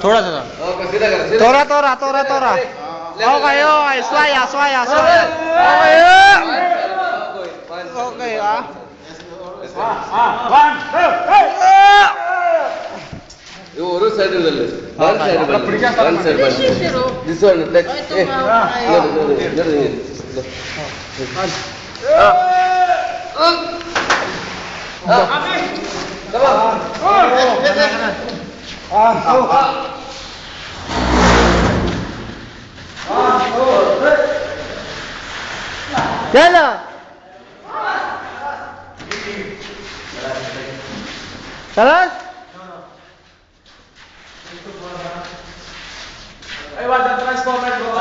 थोड़ा सा थोड़ा थोड़ा थोड़ा थोड़ा okay swaya swaya swaya okay One side. This one, like, Yala. Salas? I want the transformer bro.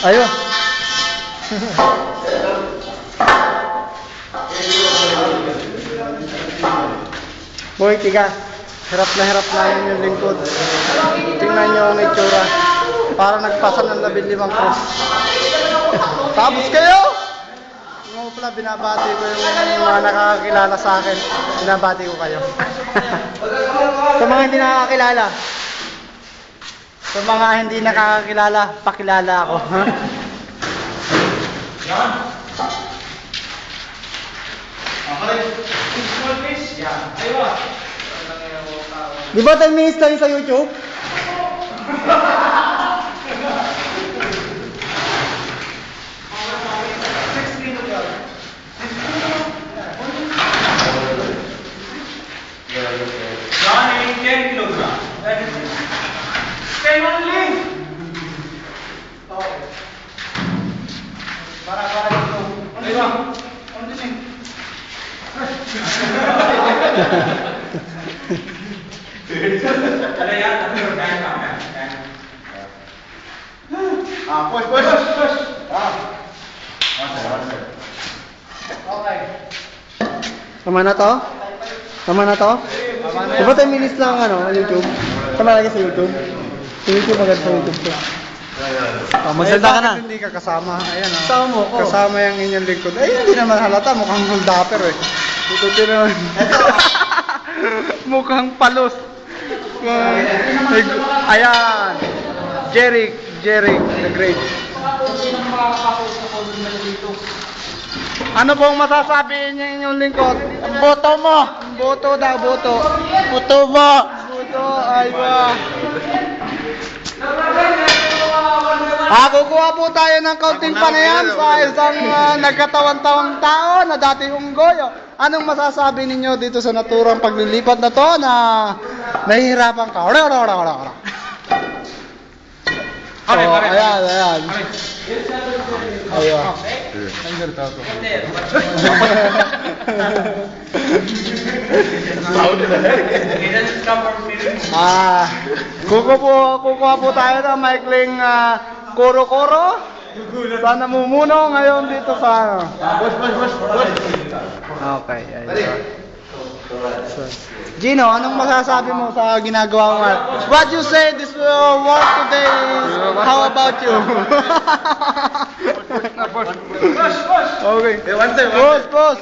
Ayo. Boy, tiga. Hirap na yung lingkod. Tingnan nyo ang itsura. Para nagpasan ng 15 cross. Tapos kayo! Nga pala, binabati ko yung mga nakakakilala sa akin. Binabati ko kayo. Sa mga hindi nakakakilala. Sa mga hindi nakakakilala, pakilala ako. Di ba 10 minutes lang sa YouTube? Johnny, 10 kilogram. That is 10 only. Okay. Para dito. Only one. Only thing. Ada ya, tapi udah kan. Push. Okay. Tama na to? Tama na to? Di ba 10 minutes lang YouTube? Tama lagi sa YouTube? Sa YouTube, maganda sa YouTube to. Magsalita ka na. Hindi ka kasama. Ayan kasama mo ko. Kasama yung inyong lingkod. Ay, hindi naman halata. Mukhang holdapper Ito naman. Mukhang palos. Ayan. Jeric the Great. Ano pong masasabi niya inyong lingkod? Boto mo! Boto daw, boto. Boto mo! Boto, ay ba? Kukuha po tayo ng kaunting panayam sa isang nagkatawan-tawang tao na dating unggoy. Anong masasabi ninyo dito sa naturang paglilipat na to na nahihirapan ka? Ayan. Ayan. Kukuha po tayo ng maikling koro-koro sa namumuno ngayon dito sa Okay, ayun. Gino, anong masasabi mo sa ginagawa mo? What you say this work today? How about you? Push. Okay. Boss.